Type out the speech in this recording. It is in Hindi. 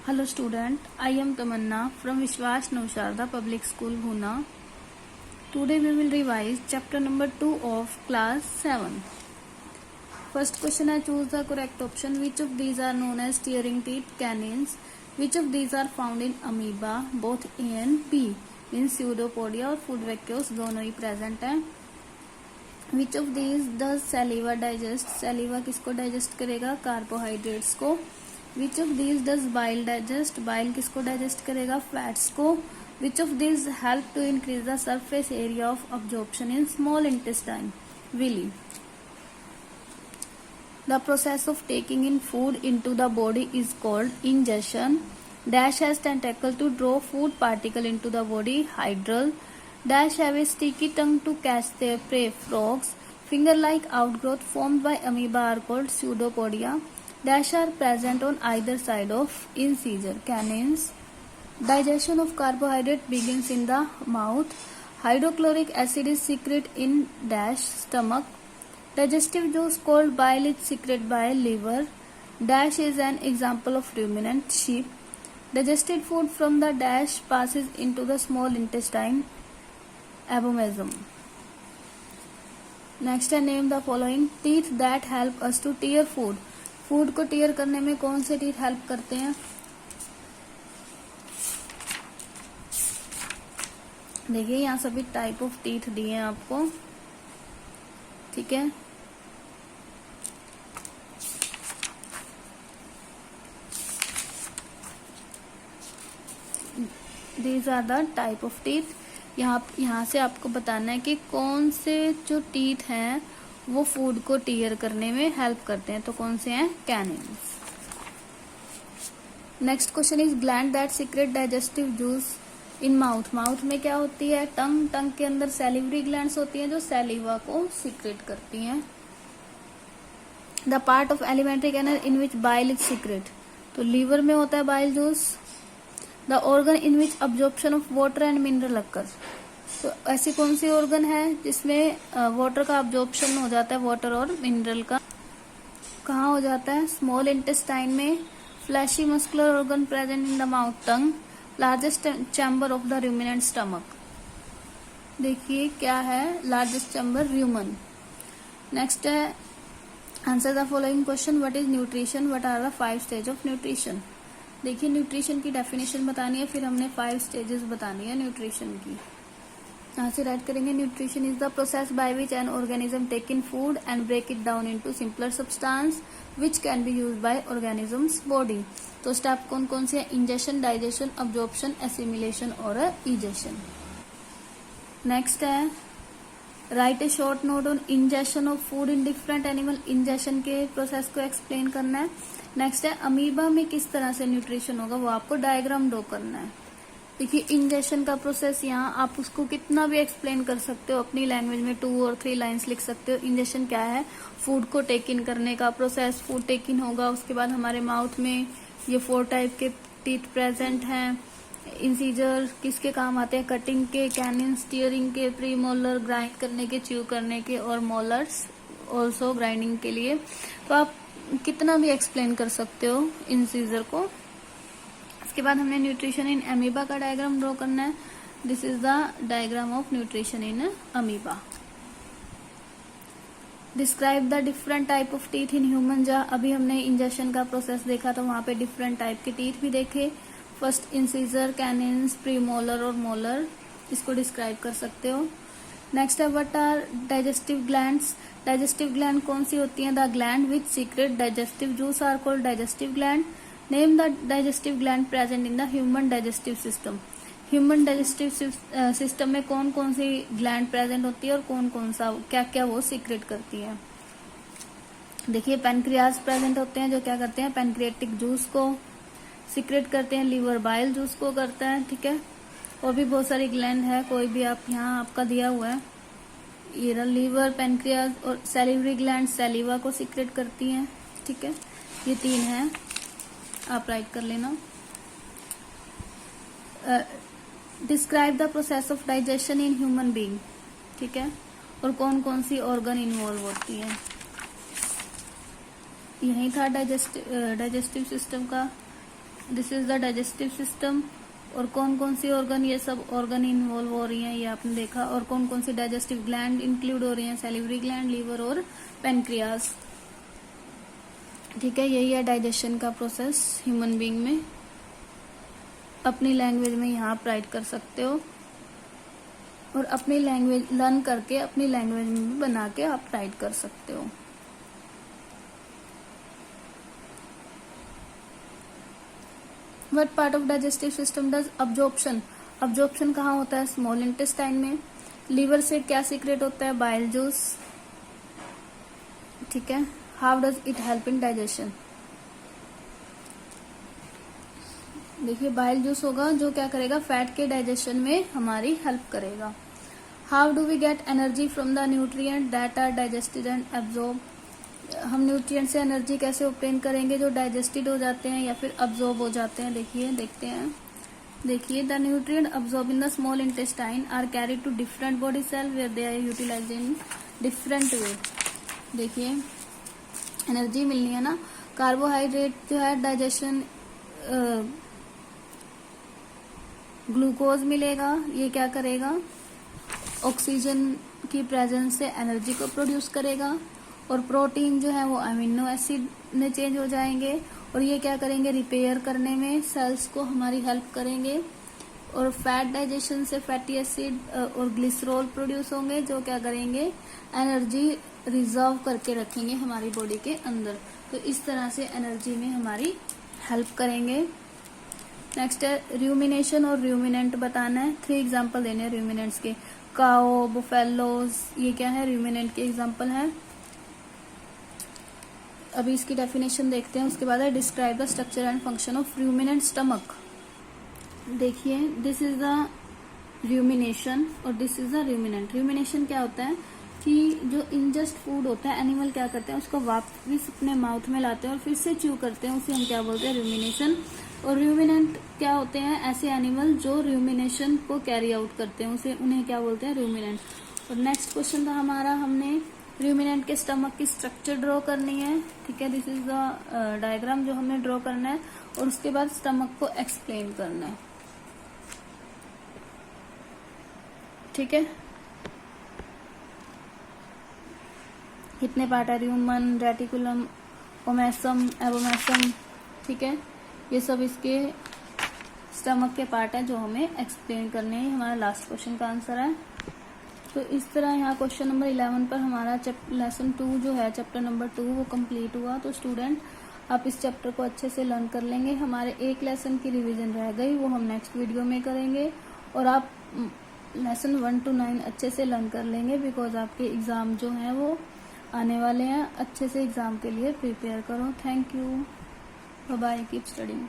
Hello student, I am Tamanna from Vishwas Nausharda Public School, Bhuna. Today we will revise chapter number 2 of class 7. First question I choose the correct option. Which of these are known as tearing teeth? Canines. Which of these are found in amoeba? Both A and B. In pseudopodia और food vacuoles दोनों ही present हैं. Which of these does saliva digest? Saliva किसको digest करेगा? Carbohydrates को. Which of these does bile digest? Bile किसको digest करेगा? Fats को. Which of these help to increase the surface area of absorption in small intestine? Villi. The process of taking in food into the body is called ingestion. Dash has tentacle to draw food particle into the body. Hydral. Dash have a sticky tongue to catch their prey. Frogs. Finger-like outgrowth formed by amoeba are called pseudopodia. Dash are present on either side of incisor. Canines. Digestion of carbohydrate begins in the mouth. Hydrochloric acid is secreted in dash stomach. Digestive juice called bile is secreted by liver. Dash is an example of ruminant. Sheep. Digested food from the dash passes into the small intestine. Abomasum. Next I name the following teeth that help us to tear food. Food को टीयर करने में कौन से टीथ हेल्प करते हैं? देखिए यहाँ सभी टाइप ऑफ टीथ दिए हैं आपको, ठीक है. These are the type of teeth. यहाँ से आपको बताना है कि कौन से जो टीथ हैं वो फूड को टीयर करने में हेल्प करते हैं. तो कौन से हैं? Canines. Next question is gland that secrete digestive juice in mouth. Mouth में क्या होती है? टंग. टंग के अंदर सैलिवरी ग्लैंड्स होती हैं जो सैलिवा को सीक्रेट करती हैं. The part of alimentary canal in which bile is secrete. तो लीवर में होता है bile juice. The organ in which absorption of water and mineral occur. तो ऐसी कौन सी ऑर्गन है जिसमें वाटर का अब्जॉर्प्शन हो जाता है, वाटर और मिनरल का? कहाँ हो जाता है? स्मॉल इंटेस्टाइन में. Fleshy muscular organ present in the mouth. Tongue. Largest chamber of the ruminant stomach. देखिए क्या है लार्जेस्ट चैम्बर? र्यूमन. नेक्स्ट है answer the following question. What is nutrition? What are the 5 stage of nutrition? देखिए न्यूट्रिशन की डेफिनेशन बतानी है, फिर हमने 5 स्टेजेस बतानी है न्यूट्रिशन की. यहाँ से राइट करेंगे. Nutrition is the process by which an organism take in food and break it down into simpler substance which can be used by organisms body. तो स्टेप कौन कौन से हैं? इंजेशन, डाइजेशन, अब्जॉर्प्शन, एसिमिलेशन और इजेशन. नेक्स्ट है write a short note on ingestion of food in different animal. Ingestion के प्रोसेस को एक्सप्लेन करना है. नेक्स्ट है अमीबा में किस तरह से न्यूट्रिशन होगा, वो आपको डायग्राम ड्रॉ करना है. देखिए इंजेशन का प्रोसेस यहाँ आप उसको कितना भी एक्सप्लेन कर सकते हो अपनी लैंग्वेज में, 2 और 3 लाइंस लिख सकते हो. इंजेशन क्या है? फूड को टेक इन करने का प्रोसेस. फूड टेक इन होगा, उसके बाद हमारे माउथ में ये 4 टाइप के टीथ प्रेजेंट हैं. इंसीजर किसके काम आते हैं? कटिंग के. कैनिन्स स्टीयरिंग के. प्री मोलर ग्राइंड करने के, च्यू करने के, और मोलर्स ऑल्सो ग्राइंडिंग के लिए. तो आप कितना भी एक्सप्लेन कर सकते हो इंसीजर को. इसके बाद हमने न्यूट्रिशन इन अमीबा का डायग्राम ड्रॉ करना है. This is the diagram of nutrition in amoeba. Describe the different type of teeth in human. जहाँ अभी हमने इंजेक्शन का प्रोसेस देखा था वहां पे डिफरेंट टाइप के टीथ भी देखे. फर्स्ट इंसीजर, कैनिन्स, प्रीमोलर और मोलर. इसको डिस्क्राइब कर सकते हो. नेक्स्ट है what are digestive glands. Digestive gland कौन सी होती है? The gland which secrete digestive juice are called digestive gland. Name the digestive gland present in the human digestive system. Human digestive system में कौन कौन सी ग्लैंड प्रेजेंट होती है और कौन कौन सा क्या क्या वो सीक्रेट करती है. देखिए पैनक्रियाज प्रेजेंट होते हैं जो क्या करते हैं? पैनक्रियाटिक जूस को सीक्रेट करते हैं. लीवर बाइल जूस को करता है, ठीक है. और भी बहुत सारी ग्लैंड है, कोई भी आप यहाँ आपका दिया हुआ है. ये लीवर, पैनक्रियाज और सैलिवरी ग्लैंड सैलिवा को सीक्रेट करती हैं, ठीक है. ये 3 है, आप राइट कर लेना. Describe the process of digestion in human being, ठीक है. और कौन कौन सी ऑर्गन इन्वॉल्व होती है. यही था डाइजेस्टिव सिस्टम का this is the digestive system. और कौन कौन सी ऑर्गन, ये सब ऑर्गन इन्वॉल्व हो रही हैं, ये आपने देखा। और कौन कौन सी डाइजेस्टिव ग्लैंड इंक्लूड हो रही हैं, सैलिवरी ग्लैंड, लीवर और पेनक्रियाज। ठीक है, यही है डाइजेशन का प्रोसेस ह्यूमन बीइंग में। अपनी लैंग्वेज में यहाँ आप राइट कर सकते हो और अपनी लैंग्वेज लर्न करके अपनी लैंग्वेज में भी बना के आप राइट कर सकते हो। What part of digestive system does absorption? Absorption कहाँ होता है? स्मॉल इंटेस्टाइन में। लीवर से क्या सीक्रेट होता है? Bile juice. ठीक है, how does it help in digestion? देखिए बाइल जूस होगा जो क्या करेगा, फैट के डाइजेशन में हमारी हेल्प करेगा। How do we get energy from the nutrient that are digested and absorb? हम न्यूट्रिएंट से एनर्जी कैसे ऑब्टेन करेंगे जो डाइजेस्टेड हो जाते हैं या फिर अब्जॉर्ब हो जाते हैं? देखिए देखते हैं। देखिए the nutrient absorb in the small intestine are carried to different body cell where they are utilised in different way. देखिए एनर्जी मिलनी है ना। कार्बोहाइड्रेट जो है डाइजेशन, ग्लूकोज मिलेगा, ये क्या करेगा, ऑक्सीजन की प्रेजेंस से एनर्जी को प्रोड्यूस करेगा। और प्रोटीन जो है वो अमीनो एसिड में चेंज हो जाएंगे और ये क्या करेंगे, रिपेयर करने में सेल्स को हमारी हेल्प करेंगे। और फैट डाइजेशन से फैटी एसिड और ग्लिसरॉल प्रोड्यूस होंगे जो क्या करेंगे, एनर्जी रिजर्व करके रखेंगे हमारी बॉडी के अंदर। तो इस तरह से एनर्जी में हमारी हेल्प करेंगे। नेक्स्ट है रूमिनेशन और रूमिनेंट बताना है। 3 एग्जाम्पल देने हैं रूमिनेंट्स के। काओ, बुफेलोज, ये क्या है, रूमिनेंट के एग्जाम्पल है। अभी इसकी डेफिनेशन देखते हैं, उसके बाद है describe the structure and function of ruminant stomach. देखिए दिस इज द रूमिनेशन और this is the ruminant. Rumination क्या होता है कि जो इंजस्ट फूड होता है एनिमल क्या करते हैं, उसको वापस अपने माउथ में लाते हैं और फिर से च्यू करते हैं, उसे हम क्या बोलते हैं, रूमिनेशन। और रूमिनेंट क्या होते हैं, ऐसे एनिमल जो रूमिनेशन को कैरी आउट करते हैं, उन्हें क्या बोलते हैं, रूमिनेंट। और नेक्स्ट क्वेश्चन था हमारा, हमने रूमिनेंट के स्टमक की स्ट्रक्चर ड्रॉ करनी है। ठीक है, दिस इज द डायग्राम जो हमें ड्रॉ करना है और उसके बाद स्टमक को एक्सप्लेन करना है। ठीक है, कितने पार्ट है, र्यूमन, रेटिकुलम, ओमेसम, एबोमेसम। ठीक है, ये सब इसके स्टमक के पार्ट है जो हमें एक्सप्लेन करने हैं। हमारा लास्ट क्वेश्चन का आंसर है। तो इस तरह यहाँ क्वेश्चन नंबर 11 पर हमारा लेसन 2 जो है, चैप्टर नंबर 2 वो कंप्लीट हुआ। तो स्टूडेंट आप इस चैप्टर को अच्छे से लर्न कर लेंगे। हमारे एक लेसन की रिवीजन रह गई, वो हम नेक्स्ट वीडियो में करेंगे। और आप लेसन 1 to 9 अच्छे से लर्न कर लेंगे बिकॉज आपके एग्जाम जो हैं वो आने वाले हैं। अच्छे से एग्जाम के लिए प्रिपेयर करो। Thank you, bye bye, keep studying.